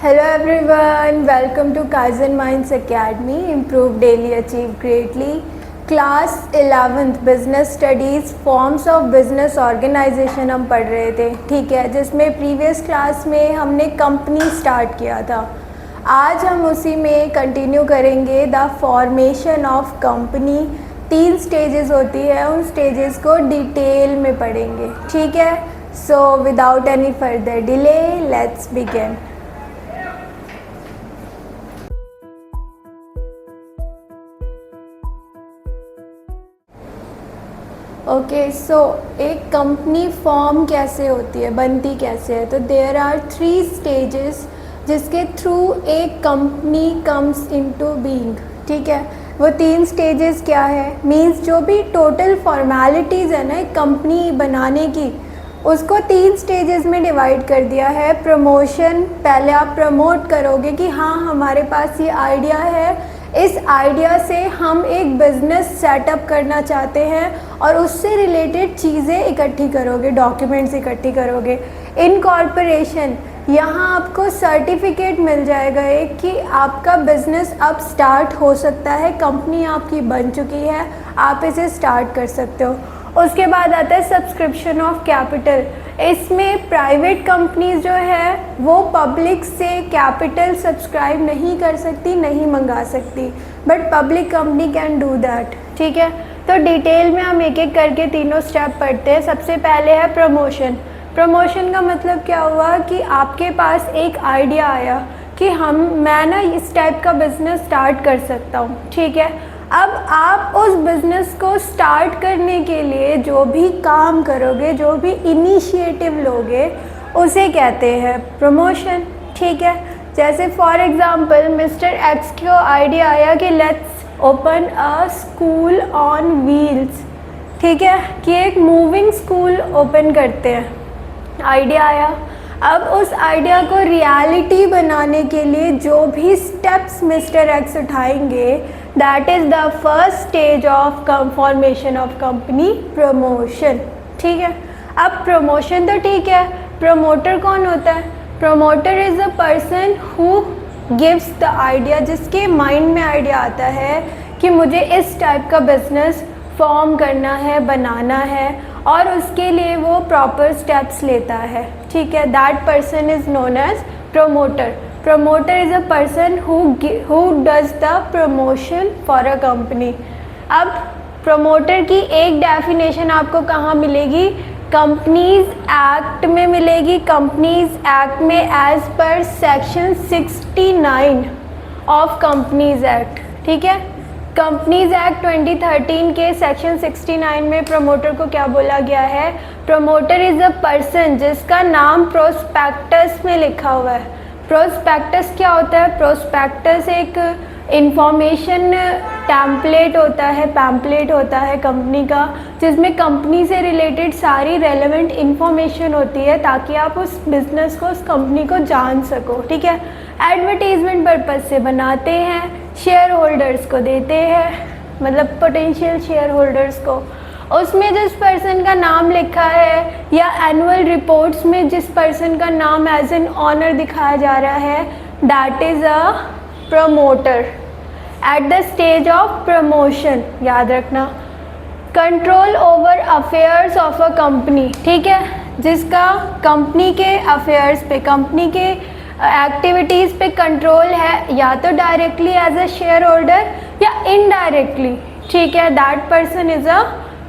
Hello everyone, welcome to Kaizen Minds Academy, Improve Daily, Achieve Greatly. Class 11th Business Studies, Forms of Business Organization हम पढ़ रहे थे, ठीक है, जिसमें प्रीवियस क्लास में हमने कंपनी स्टार्ट किया था। आज हम उसी में कंटिन्यू करेंगे the formation of company. 3 stages होती है, उन स्टेजेस को डिटेल में पढ़ेंगे, ठीक है। So without any further delay let's begin. Okay, so एक कंपनी फॉर्म कैसे होती है, बनती कैसे है, तो देयर आर 3 स्टेजेस जिसके थ्रू एक कंपनी कम्स इनटू बीइंग, ठीक है। वो 3 स्टेजेस क्या है, मींस जो भी टोटल फॉर्मेलिटीज़ है ना एक कंपनी बनाने की, उसको 3 स्टेजेस में डिवाइड कर दिया है। प्रमोशन, पहले आप प्रमोट करोगे कि हाँ हमारे पास ये आइडिया है, इस आइडिया से हम एक बिज़नेस सेटअप करना चाहते हैं और उससे रिलेटेड चीज़ें इकट्ठी करोगे, डॉक्यूमेंट्स इकट्ठी करोगे। इनकॉर्पोरेशन, यहाँ आपको सर्टिफिकेट मिल जाएगा एक कि आपका बिज़नेस अब स्टार्ट हो सकता है, कंपनी आपकी बन चुकी है, आप इसे स्टार्ट कर सकते हो। उसके बाद आता है सब्सक्रिप्शन ऑफ कैपिटल। इसमें प्राइवेट कंपनीज जो है वो पब्लिक से कैपिटल सब्सक्राइब नहीं कर सकती, नहीं मंगा सकती, but public company can do that, ठीक है। तो डिटेल में हम एक एक करके तीनों स्टेप पढ़ते हैं। सबसे पहले है प्रमोशन। प्रमोशन का मतलब क्या हुआ कि आपके पास एक आइडिया आया कि मैं ना इस टाइप का बिज़नेस स्टार्ट कर सकता हूँ, ठीक है। अब आप उस बिज़नेस को स्टार्ट करने के लिए जो भी काम करोगे, जो भी इनिशिएटिव लोगे, उसे कहते हैं प्रमोशन, ठीक है। जैसे फॉर एग्ज़ाम्पल मिस्टर एक्स को आइडिया आया कि let's open a school on wheels, ठीक है, कि एक मूविंग स्कूल ओपन करते हैं। आइडिया आया, अब उस आइडिया को रियलिटी बनाने के लिए जो भी स्टेप्स मिस्टर एक्स उठाएंगे, that is the first stage of formation of company, promotion, ठीक है। अब प्रमोशन तो ठीक है, प्रमोटर कौन होता है? Promoter is a person who gives the idea, जिसके माइंड में आइडिया आता है कि मुझे इस टाइप का बिजनेस फॉर्म करना है, बनाना है, और उसके लिए वो प्रॉपर स्टेप्स लेता है, ठीक है। That person is known as promoter. Promoter is a person who does the promotion for a company. अब promoter की एक डेफिनेशन आपको कहाँ मिलेगी? कंपनीज एक्ट में मिलेगी। कंपनीज एक्ट में as per section 69 of companies act, ठीक है। कंपनीज एक्ट 2013 के सेक्शन 69 में प्रमोटर को क्या बोला गया है? प्रमोटर इज़ अ पर्सन जिसका नाम प्रोस्पेक्टस में लिखा हुआ है। प्रोस्पेक्टस क्या होता है? प्रोस्पेक्टस एक इंफॉर्मेशन टैम्पलेट होता है, पैम्पलेट होता है कंपनी का, जिसमें कंपनी से रिलेटेड सारी रेलेवेंट इंफॉर्मेशन होती है ताकि आप उस बिज़नेस को, उस कंपनी को जान सको, ठीक है। एडवर्टीजमेंट पर्पज़ से बनाते हैं, शेयर होल्डर्स को देते हैं, मतलब पोटेंशियल शेयर होल्डर्स को। उसमें जिस पर्सन का नाम लिखा है या एनुअल रिपोर्ट्स में जिस पर्सन का नाम एज एन ऑनर दिखाया जा रहा है, that is a promoter at the stage of promotion. याद रखना, control over affairs of a company, ठीक है, जिसका कंपनी के अफेयर्स पे, कंपनी के एक्टिविटीज़ पे कंट्रोल है, या तो directly as a share holder या इनडायरेक्टली, ठीक है। That person is a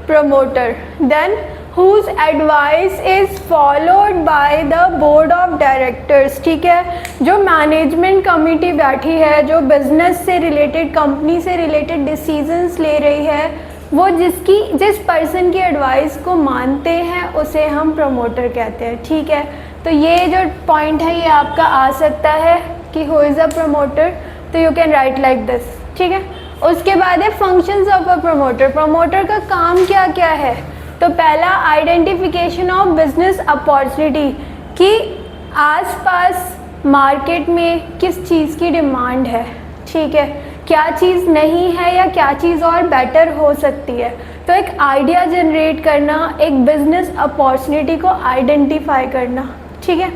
promoter. Then whose advice is followed by the board of directors, ठीक है। जो मैनेजमेंट कमेटी बैठी है, जो बिजनेस से रिलेटेड, कंपनी से रिलेटेड डिसीजंस ले रही है, वो जिस पर्सन की एडवाइस को मानते हैं उसे हम प्रमोटर कहते हैं, ठीक है। तो ये जो पॉइंट है ये आपका आ सकता है कि हु इज़ अ प्रमोटर, तो you can write like this, ठीक है। उसके बाद है functions of a promoter. Promoter का काम क्या क्या है? तो पहला, आइडेंटिफिकेशन ऑफ बिजनेस अपॉर्चुनिटी, कि आसपास मार्केट में किस चीज़ की डिमांड है, ठीक है, क्या चीज़ नहीं है या क्या चीज़ और बेटर हो सकती है। तो एक आइडिया जनरेट करना, एक बिजनेस अपॉर्चुनिटी को आइडेंटिफाई करना, ठीक है।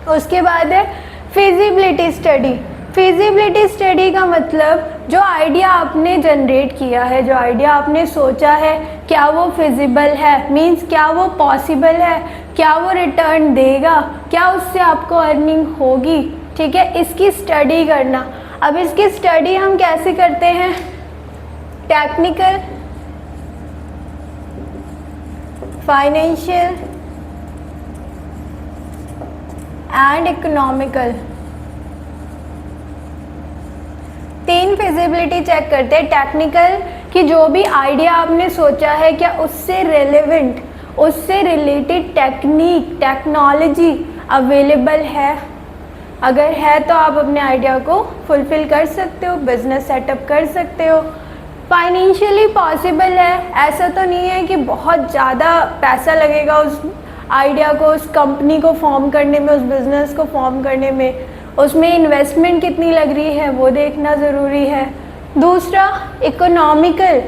उसके बाद है फिजिबिलिटी स्टडी। फिजिबिलिटी स्टडी का मतलब जो आइडिया आपने जनरेट किया है, जो आइडिया आपने सोचा है, क्या वो फिजिबल है, मींस क्या वो पॉसिबल है, क्या वो रिटर्न देगा, क्या उससे आपको अर्निंग होगी, ठीक है, इसकी स्टडी करना। अब इसकी स्टडी हम कैसे करते हैं? टेक्निकल, फाइनेंशियल एंड इकोनॉमिकल, तीन फिजिबिलिटी चेक करते हैं। टेक्निकल कि जो भी आइडिया आपने सोचा है क्या उससे रेलेवेंट, उससे रिलेटेड टेक्निक, टेक्नोलॉजी अवेलेबल है। अगर है तो आप अपने आइडिया को फुलफिल कर सकते हो, बिजनेस सेटअप कर सकते हो। फाइनेंशियली पॉसिबल है, ऐसा तो नहीं है कि बहुत ज़्यादा पैसा लगेगा उस आइडिया को, उस कंपनी को फॉर्म करने में, उस बिज़नेस को फॉर्म करने में, उसमें इन्वेस्टमेंट कितनी लग रही है वो देखना ज़रूरी है। दूसरा इकोनॉमिकल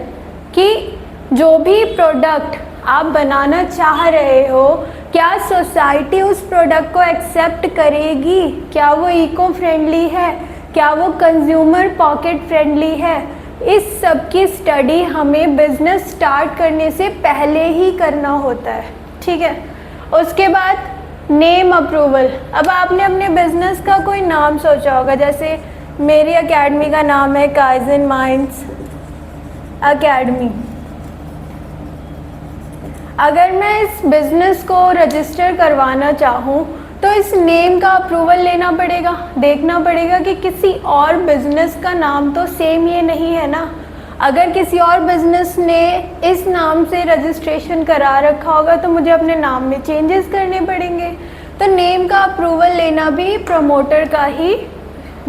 कि जो भी प्रोडक्ट आप बनाना चाह रहे हो क्या सोसाइटी उस प्रोडक्ट को एक्सेप्ट करेगी, क्या वो इको फ्रेंडली है, क्या वो कंज्यूमर पॉकेट फ्रेंडली है। इस सब की स्टडी हमें बिजनेस स्टार्ट करने से पहले ही करना होता है, ठीक है। उसके बाद नेम अप्रूवल। अब आपने अपने बिजनेस का कोई नाम सोचा होगा, जैसे मेरी एकेडमी का नाम है काइजन माइंड्स एकेडमी। अगर मैं इस बिज़नेस को रजिस्टर करवाना चाहूँ तो इस नेम का अप्रूवल लेना पड़ेगा, देखना पड़ेगा कि किसी और बिज़नेस का नाम तो सेम ये नहीं है ना। अगर किसी और बिज़नेस ने इस नाम से रजिस्ट्रेशन करा रखा होगा तो मुझे अपने नाम में चेंजेस करने पड़ेंगे। तो नेम का अप्रूवल लेना भी प्रमोटर का ही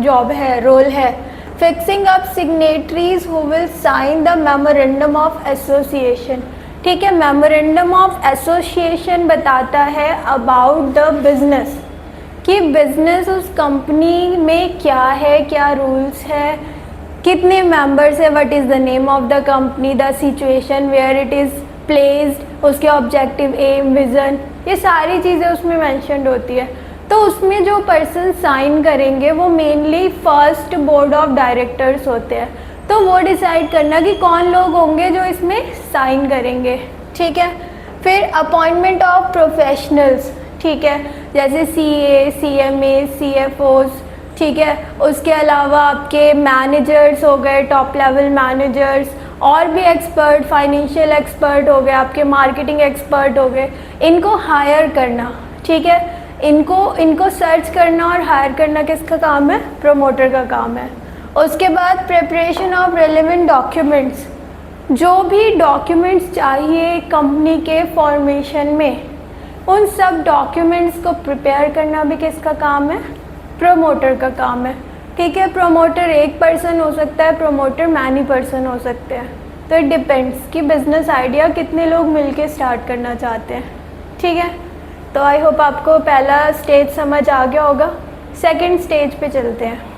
जॉब है, रोल है। Fixing up signatories who will sign the memorandum of association, ठीक है। मेमोरेंडम ऑफ एसोसिएशन बताता है अबाउट द बिजनेस कि बिजनेस उस कंपनी में क्या है, क्या रूल्स है, कितने मेंबर्स है, what is the name of the company, the situation where it is placed, उसके ऑब्जेक्टिव, एम, विज़न, ये सारी चीज़ें उसमें मेंशन्ड होती है। तो उसमें जो पर्सन साइन करेंगे वो mainly first board of directors होते हैं। तो वो डिसाइड करना कि कौन लोग होंगे जो इसमें साइन करेंगे, ठीक है। फिर अपॉइंटमेंट ऑफ प्रोफेशनल्स, ठीक है, जैसे CA, CMA, CFOs, ठीक है। उसके अलावा आपके मैनेजर्स हो गए, टॉप लेवल मैनेजर्स, और भी एक्सपर्ट, फाइनेंशियल एक्सपर्ट हो गए, आपके मार्केटिंग एक्सपर्ट हो गए, इनको हायर करना, ठीक है। इनको सर्च करना और हायर करना किसका काम है? प्रमोटर का काम है। उसके बाद प्रिपरेशन ऑफ रेलेवेंट डॉक्यूमेंट्स, जो भी डॉक्यूमेंट्स चाहिए कंपनी के फॉर्मेशन में, उन सब डॉक्यूमेंट्स को प्रिपेयर करना भी किसका काम है? प्रमोटर का काम है, ठीक है। प्रमोटर एक पर्सन हो सकता है, प्रमोटर मैनी पर्सन हो सकते हैं। तो इट डिपेंड्स कि बिज़नेस आइडिया कितने लोग मिलके स्टार्ट करना चाहते हैं, ठीक है। तो आई होप आपको पहला स्टेज समझ आ गया होगा। सेकंड स्टेज पे चलते हैं।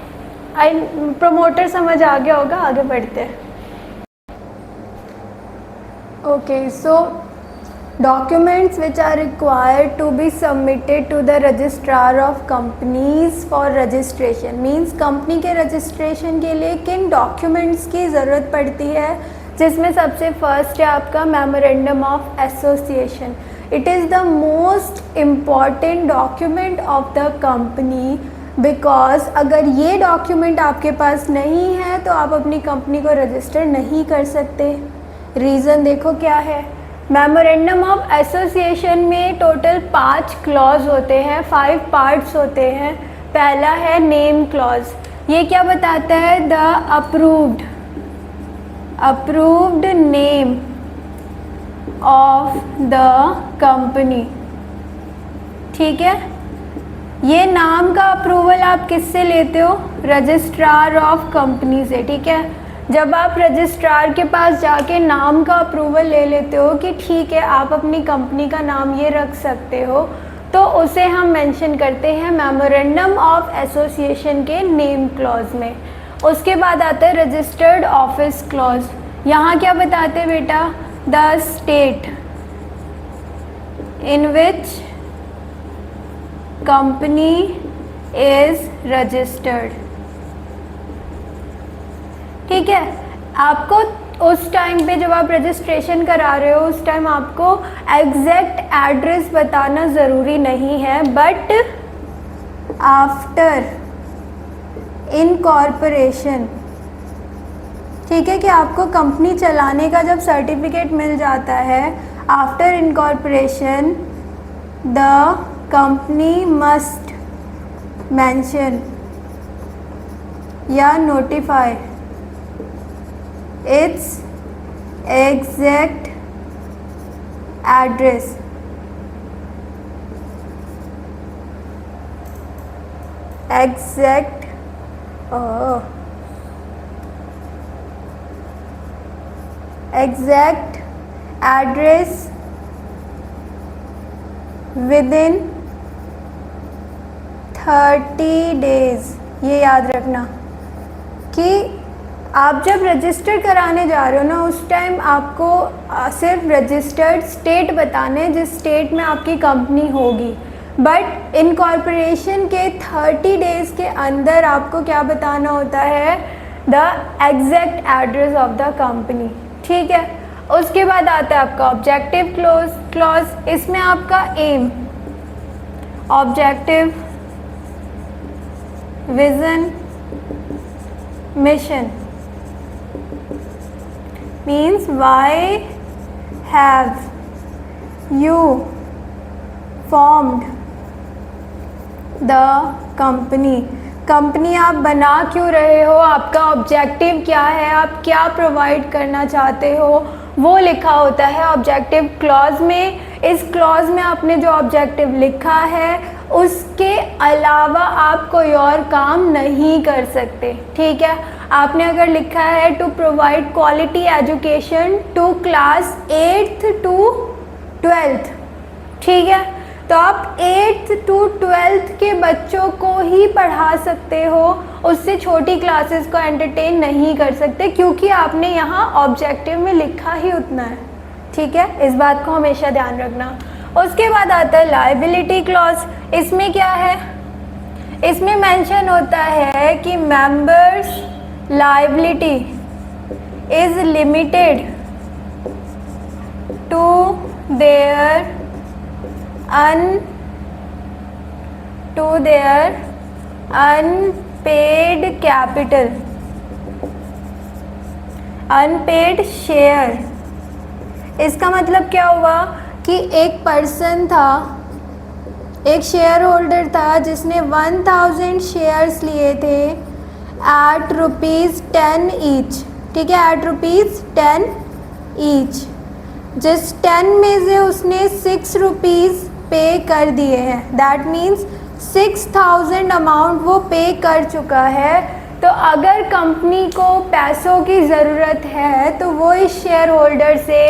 प्रमोटर समझ आ गया होगा, आगे बढ़ते हैं। Okay, so documents which are required to be submitted to the registrar of companies for registration means company के रजिस्ट्रेशन के लिए किन डॉक्यूमेंट्स की ज़रूरत पड़ती है, जिसमें सबसे फर्स्ट है आपका memorandum of association. It is the most important document of the company because अगर ये डॉक्यूमेंट आपके पास नहीं है तो आप अपनी कंपनी को रजिस्टर नहीं कर सकते। रीज़न देखो क्या है। मेमोरेंडम ऑफ एसोसिएशन में टोटल 5 क्लॉज होते हैं, 5 पार्ट्स होते हैं। पहला है नेम क्लॉज, ये क्या बताता है? The approved name of the company, ठीक है। ये नाम का अप्रूवल आप किससे लेते हो? रजिस्ट्रार ऑफ कंपनी से, ठीक है। जब आप रजिस्ट्रार के पास जाके नाम का अप्रूवल ले लेते हो कि ठीक है आप अपनी कंपनी का नाम ये रख सकते हो, तो उसे हम मेंशन करते हैं मेमोरेंडम ऑफ एसोसिएशन के नेम क्लॉज में। उसके बाद आता है रजिस्टर्ड ऑफिस क्लॉज। यहाँ क्या बताते हैं बेटा? The state in which company is registered. ठीक है, आपको उस टाइम पे जब आप रजिस्ट्रेशन करा रहे हो उस टाइम आपको एग्जैक्ट एड्रेस बताना ज़रूरी नहीं है, बट आफ्टर इनकॉर्पोरेशन, ठीक है, कि आपको कंपनी चलाने का जब सर्टिफिकेट मिल जाता है, after incorporation the company must mention या notify its exact address exact address within 30 days. ये याद रखना कि आप जब रजिस्टर कराने जा रहे हो ना उस टाइम आपको सिर्फ रजिस्टर्ड स्टेट बताने जिस स्टेट में आपकी कंपनी होगी, बट इनकॉर्पोरेशन के 30 डेज़ के अंदर आपको क्या बताना होता है, the exact address of the company. ठीक है, उसके बाद आता है आपका ऑब्जेक्टिव क्लॉज। इसमें आपका aim, objective, vision, mission means why have you formed the company। Company आप बना क्यों रहे हो, आपका ऑब्जेक्टिव क्या है, आप क्या प्रोवाइड करना चाहते हो, वो लिखा होता है ऑब्जेक्टिव क्लॉज में। इस क्लॉज में आपने जो ऑब्जेक्टिव लिखा है उसके अलावा आप कोई और काम नहीं कर सकते। ठीक है, आपने अगर लिखा है to provide quality education to class 8th to 12th, ठीक है, तो आप 8th to 12th के बच्चों को ही पढ़ा सकते हो, उससे छोटी क्लासेस को एंटरटेन नहीं कर सकते, क्योंकि आपने यहाँ ऑब्जेक्टिव में लिखा ही उतना है। ठीक है, इस बात को हमेशा ध्यान रखना। उसके बाद आता है लायबिलिटी क्लॉज। इसमें क्या है, इसमें मेंशन होता है कि members liability is limited to their unpaid capital, unpaid share. इसका मतलब क्या हुआ कि एक पर्सन था, एक शेयर होल्डर था जिसने 1000 शेयर्स लिए थे एट ₹10 ईच। ठीक है, एट ₹10 ईच। जिस 10 में से उसने ₹6 पे कर दिए हैं, दैट मीन्स 6000 अमाउंट वो पे कर चुका है। तो अगर कंपनी को पैसों की ज़रूरत है तो वो इस शेयर होल्डर से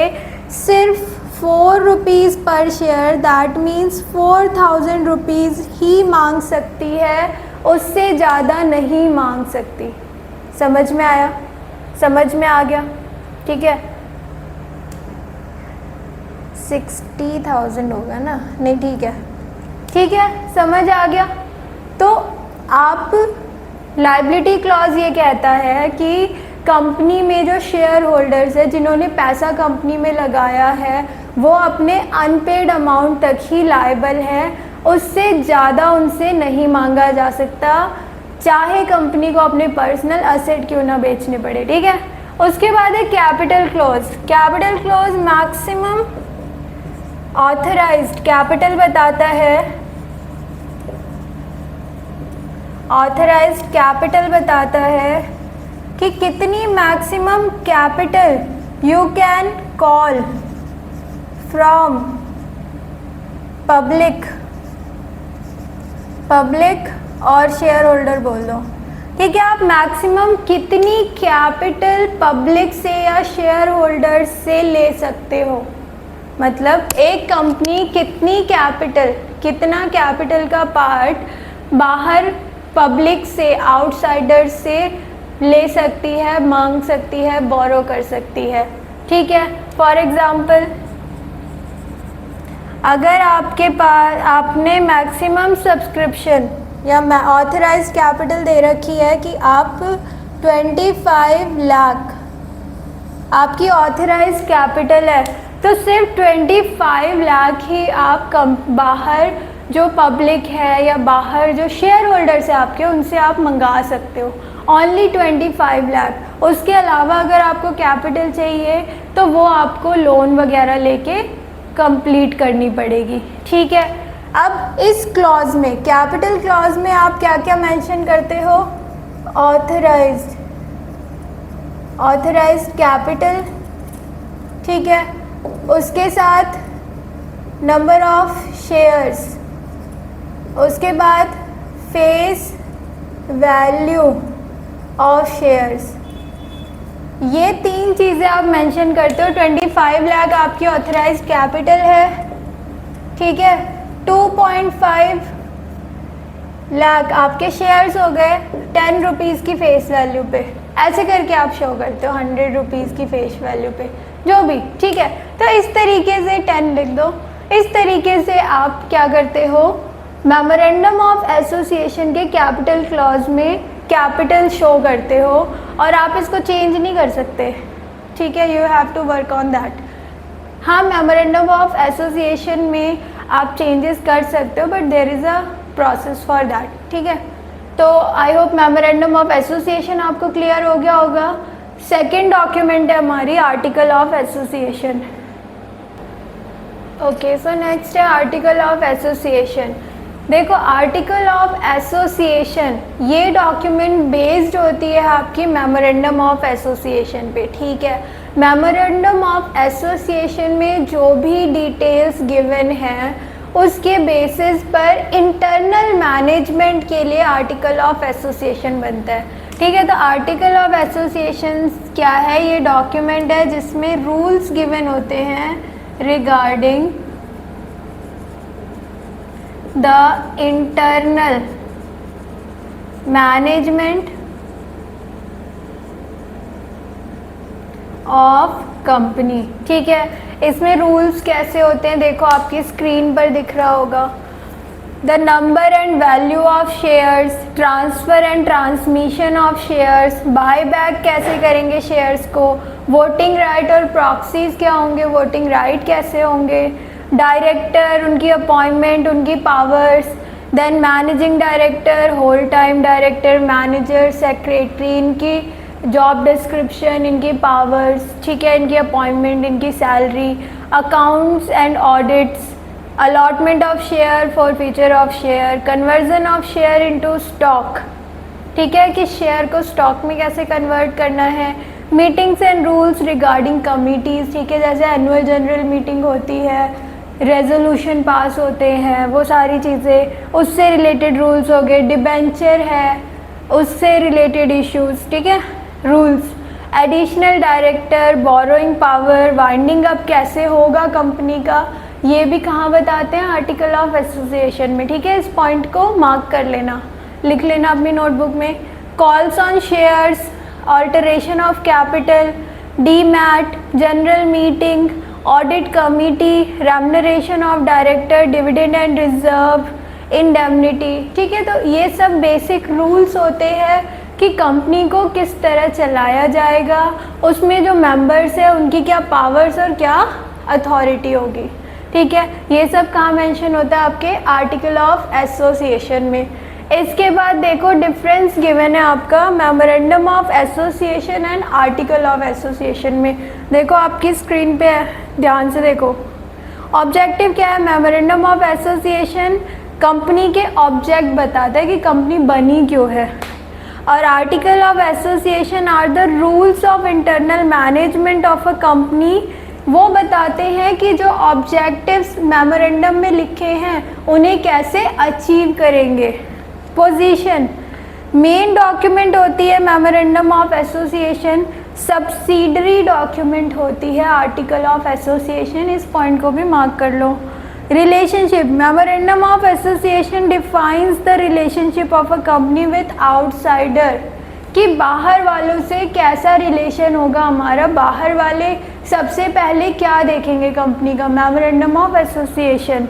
सिर्फ ₹4 पर शेयर, दैट मीन्स 4000 रुपीज़ ही मांग सकती है, उससे ज़्यादा नहीं मांग सकती। समझ में आया, समझ में आ गया? ठीक है, 60,000 होगा ना, नहीं ठीक है, ठीक है, समझ आ गया। तो आप लायबिलिटी क्लॉज ये कहता है कि कंपनी में जो शेयर होल्डर्स है जिन्होंने पैसा कंपनी में लगाया है वो अपने अनपेड अमाउंट तक ही लायबल है, उससे ज़्यादा उनसे नहीं मांगा जा सकता, चाहे कंपनी को अपने पर्सनल असेट क्यों ना बेचने पड़े। ठीक है, उसके बाद है capital close. Capital close maximum authorised capital बताता है, ऑथराइज्ड कैपिटल बताता है कि कितनी maximum capital you can call from public, public और शेयर होल्डर बोल दो। ठीक है, आप मैक्सिमम कितनी कैपिटल पब्लिक से या शेयर होल्डर से ले सकते हो, मतलब एक कंपनी कितनी कैपिटल, कितना कैपिटल का पार्ट बाहर पब्लिक से, आउटसाइडर से ले सकती है, मांग सकती है, बोरो कर सकती है। ठीक है, फॉर एग्ज़ाम्पल अगर आपके पास, आपने मैक्सिमम सब्सक्रिप्शन या ऑथराइज कैपिटल दे रखी है कि आप 25 लाख आपकी ऑथराइज कैपिटल है, तो सिर्फ 25 लाख ही आप बाहर जो पब्लिक है या बाहर जो शेयर होल्डर्स है आपके, उनसे आप मंगा सकते हो, ओनली 25 लाख। उसके अलावा अगर आपको कैपिटल चाहिए तो वो आपको लोन वगैरह लेके कंप्लीट करनी पड़ेगी, ठीक है। अब इस क्लॉज में, कैपिटल क्लॉज में आप क्या क्या मेंशन करते हो? ऑथराइज्ड कैपिटल, ठीक है। उसके साथ नंबर ऑफ शेयर्स, उसके बाद फेस वैल्यू ऑफ शेयर्स, ये 3 चीज़ें आप मेंशन करते हो। 25 लाख आपकी ऑथराइज्ड कैपिटल है, ठीक है। 2.5 लाख आपके शेयर्स हो गए 10 रुपीज़ की फेस वैल्यू पे, ऐसे करके आप शो करते हो 100 रुपीज़ की फेस वैल्यू पे, जो भी, ठीक है। तो इस तरीके से 10 लिख दो। इस तरीके से आप क्या करते हो, मेमोरेंडम ऑफ एसोसिएशन के कैपिटल क्लॉज में कैपिटल शो करते हो, और आप इसको चेंज नहीं कर सकते, ठीक है। You have to work on that. हाँ, मेमोरेंडम ऑफ एसोसिएशन में आप चेंजेस कर सकते हो, but there is a process for that, ठीक है। तो I hope memorandum of association आपको क्लियर हो गया होगा। सेकेंड डॉक्यूमेंट है हमारी article of association. Okay, so next है आर्टिकल ऑफ एसोसिएशन। देखो, आर्टिकल ऑफ एसोसिएशन ये डॉक्यूमेंट बेस्ड होती है आपकी मेमोरेंडम ऑफ एसोसिएशन पे, ठीक है। मेमोरेंडम ऑफ एसोसिएशन में जो भी डिटेल्स गिवन हैं उसके बेसिस पर इंटरनल मैनेजमेंट के लिए आर्टिकल ऑफ एसोसिएशन बनता है, ठीक है। तो आर्टिकल ऑफ एसोसिएशन क्या है? ये डॉक्यूमेंट है जिसमें रूल्स गिवन होते हैं regarding the internal management of company, ठीक है। इसमें रूल्स कैसे होते हैं देखो, आपकी स्क्रीन पर दिख रहा होगा। The number and value of shares, transfer and transmission of shares, buy back कैसे करेंगे शेयर्स को, वोटिंग राइट और प्रॉक्सीज क्या होंगे, वोटिंग राइट कैसे होंगे, डायरेक्टर, उनकी अपॉइंटमेंट, उनकी powers, then managing director, whole time director, manager, secretary, इनकी जॉब डिस्क्रिप्शन, इनकी पावर्स, ठीक है, इनकी अपॉइंटमेंट, इनकी salary, accounts and audits, allotment of share, forfeiture of share, conversion of share into stock, ठीक है, कि शेयर को स्टॉक में कैसे कन्वर्ट करना है, meetings and rules regarding committees, ठीक है, जैसे एनुअल जनरल मीटिंग होती है, रेजोल्यूशन पास होते हैं, वो सारी चीज़ें, उससे रिलेटेड रूल्स हो गए, डिबेंचर है उससे रिलेटेड इश्यूज़, ठीक है, rules, additional director, borrowing power, winding up कैसे होगा कंपनी का, ये भी कहाँ बताते हैं? आर्टिकल ऑफ एसोसिएशन में, ठीक है। इस पॉइंट को मार्क कर लेना, लिख लेना अपनी नोटबुक में। Calls on shares, alteration of capital, demat, general meeting, audit committee, remuneration of director, dividend and reserve, indemnity, ठीक है। तो ये सब बेसिक रूल्स होते हैं कि कंपनी को किस तरह चलाया जाएगा, उसमें जो मेंबर्स हैं उनकी क्या पावर्स और क्या अथॉरिटी होगी, ठीक है। ये सब कहाँ मेंशन होता है? आपके आर्टिकल ऑफ एसोसिएशन में। इसके बाद देखो डिफरेंस गिवन है आपका memorandum of association and article of association में। देखो आपकी स्क्रीन पे है, ध्यान से देखो। ऑब्जेक्टिव क्या है? मेमोरेंडम ऑफ एसोसिएशन कंपनी के ऑब्जेक्ट बताता है कि कंपनी बनी क्यों है, और article of association are the rules of internal management of a company, वो बताते हैं कि जो ऑब्जेक्टिव्स मेमोरेंडम में लिखे हैं उन्हें कैसे अचीव करेंगे। पोजीशन मेन डॉक्यूमेंट होती है memorandum of association, subsidiary document होती है आर्टिकल ऑफ एसोसिएशन, इस पॉइंट को भी मार्क कर लो। Relationship, memorandum of association defines the relationship of a company with outsider, कि बाहर वालों से कैसा रिलेशन होगा हमारा, बाहर वाले सबसे पहले क्या देखेंगे कंपनी का, मेमोरेंडम ऑफ एसोसिएशन।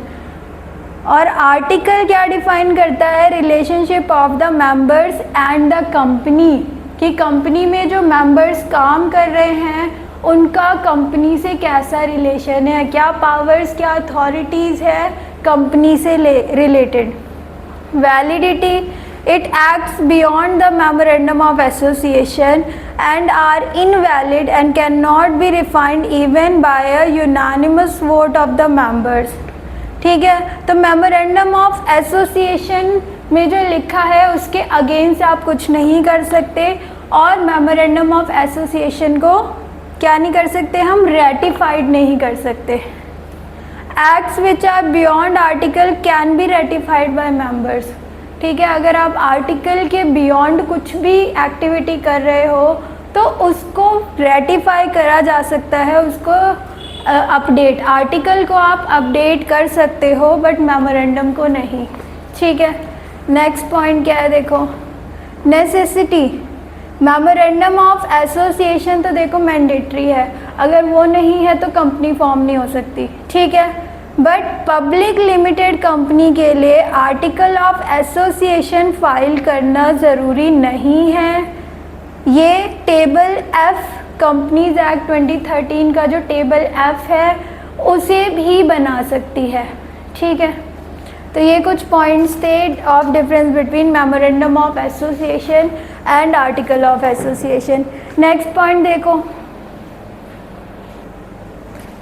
और आर्टिकल क्या डिफाइन करता है? Relationship of the members and the company, कि कंपनी में जो मेंबर्स काम कर रहे हैं उनका कंपनी से कैसा रिलेशन है, क्या पावर्स, क्या अथॉरिटीज़ है कंपनी से related. Validity, it acts beyond the memorandum of association and are invalid and cannot be refined even by a unanimous vote of the members। ठीक है, तो मेमोरेंडम ऑफ एसोसिएशन में जो लिखा है उसके अगेंस्ट आप कुछ नहीं कर सकते, और मेमोरेंडम ऑफ एसोसिएशन को क्या नहीं कर सकते हम? रेटिफाइड नहीं कर सकते। Acts which are beyond article can be ratified by members. ठीक है, अगर आप आर्टिकल के बियॉन्ड कुछ भी एक्टिविटी कर रहे हो तो उसको रेटिफाई करा जा सकता है, उसको अपडेट, आर्टिकल को आप अपडेट कर सकते हो बट मेमोरेंडम को नहीं। ठीक है, नेक्स्ट पॉइंट क्या है देखो, नेसेसिटी। मेमोरेंडम ऑफ एसोसिएशन तो देखो मैंडेटरी है, अगर वो नहीं है तो कंपनी फॉर्म नहीं हो सकती। ठीक है, बट पब्लिक लिमिटेड कंपनी के लिए आर्टिकल ऑफ एसोसिएशन फाइल करना ज़रूरी नहीं है। ये टेबल एफ, कंपनीज एक्ट 2013 का जो टेबल एफ है उसे भी बना सकती है। ठीक है, तो ये कुछ पॉइंट्स थे of difference between memorandum of association and article of association. Next point देखो।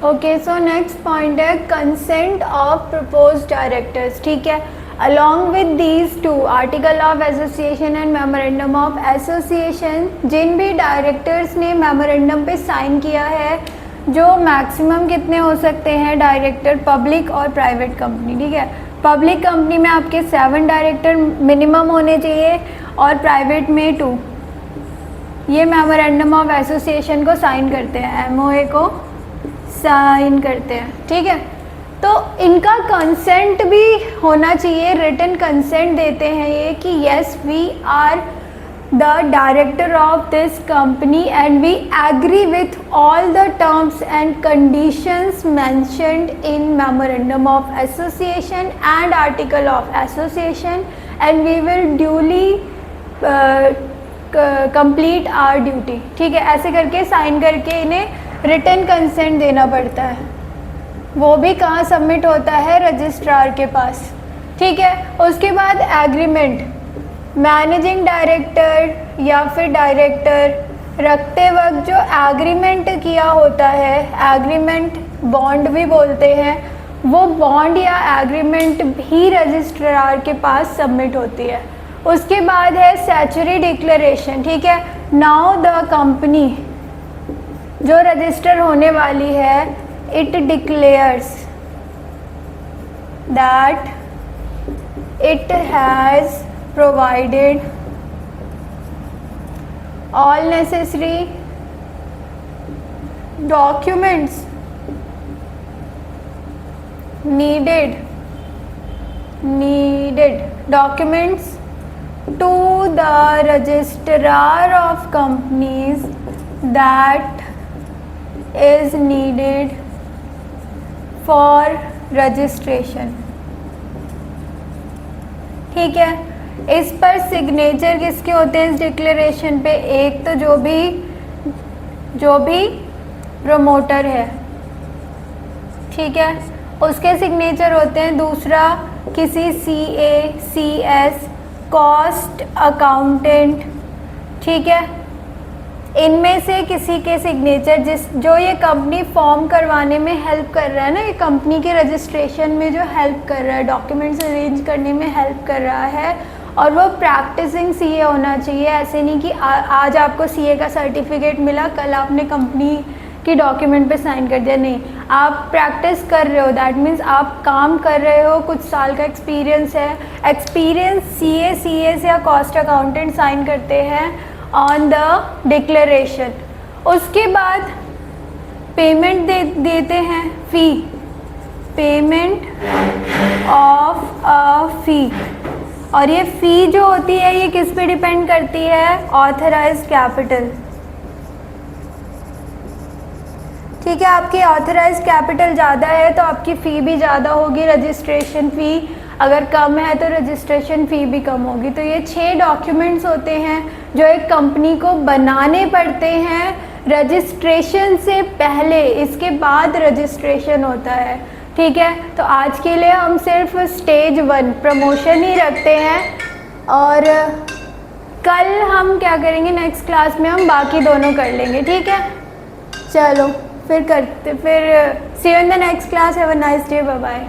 ओके, सो नेक्स्ट पॉइंट है कंसेंट ऑफ प्रपोज डायरेक्टर्स। ठीक है, along with these two, article of association and memorandum of association, जिन भी directors ने memorandum पे sign किया है, जो मैक्सिमम कितने हो सकते हैं डायरेक्टर, पब्लिक और प्राइवेट कंपनी। ठीक है, पब्लिक कंपनी में आपके 7 डायरेक्टर मिनिमम होने चाहिए और प्राइवेट में 2। ये मेमोरेंडम ऑफ एसोसिएशन को साइन करते हैं, एमओए को साइन करते हैं। ठीक है, तो इनका कंसेंट भी होना चाहिए, रिटन कंसेंट देते हैं ये कि yes we are the director of this company and we agree with all the terms and conditions mentioned in memorandum of association and article of association and we will duly complete our duty. ठीक है, ऐसे करके sign करके इन्हें written consent देना पड़ता है। वो भी कहाँ सबमिट होता है? रजिस्ट्रार के पास। ठीक है, उसके बाद एग्रीमेंट, मैनेजिंग डायरेक्टर या फिर डायरेक्टर रखते वक्त जो एग्रीमेंट किया होता है, एग्रीमेंट बॉन्ड भी बोलते हैं, वो बॉन्ड या एग्रीमेंट भी रजिस्ट्रार के पास सबमिट होती है। उसके बाद है स्टैच्यूटरी डिक्लेरेशन। ठीक है, नाउ द कंपनी जो रजिस्टर होने वाली है, it declares that it has provided all necessary documents needed documents to the registrar of companies that is needed for registration। ठीक है, इस पर सिग्नेचर किसके होते हैं इस डिक्लेरेशन पे? एक तो जो भी प्रमोटर है, ठीक है, उसके सिग्नेचर होते हैं। दूसरा किसी CA, CS, कॉस्ट अकाउंटेंट, ठीक है, इनमें से किसी के सिग्नेचर जो ये कंपनी फॉर्म करवाने में हेल्प कर रहा है ना, ये कंपनी के रजिस्ट्रेशन में जो हेल्प कर रहा है, डॉक्यूमेंट्स अरेंज करने में हेल्प कर रहा है, और वो प्रैक्टिसिंग CA होना चाहिए। ऐसे नहीं कि आज आपको CA का सर्टिफिकेट मिला, कल आपने कंपनी की डॉक्यूमेंट पे साइन कर दिया। नहीं, आप प्रैक्टिस कर रहे हो, दैट मीन्स आप काम कर रहे हो, कुछ साल का एक्सपीरियंस है। एक्सपीरियंस CA, CS या कॉस्ट अकाउंटेंट साइन करते हैं ऑन द डिक्लेरेशन। उसके बाद पेमेंट देते हैं, फ़ी, पेमेंट ऑफ अ फ़ी, और ये फ़ी जो होती है ये किस पे डिपेंड करती है? Authorised capital. ठीक है, आपकी ऑथराइज कैपिटल ज़्यादा है तो आपकी फ़ी भी ज़्यादा होगी, रजिस्ट्रेशन फ़ी अगर कम है तो रजिस्ट्रेशन फ़ी भी कम होगी। तो ये 6 डॉक्यूमेंट्स होते हैं जो एक कंपनी को बनाने पड़ते हैं रजिस्ट्रेशन से पहले, इसके बाद रजिस्ट्रेशन होता है। ठीक है, तो आज के लिए हम सिर्फ स्टेज 1 प्रमोशन ही रखते हैं, और कल हम क्या करेंगे, नेक्स्ट क्लास में हम बाकी दोनों कर लेंगे। ठीक है, चलो फिर see you in the next class, have a nice day, bye bye.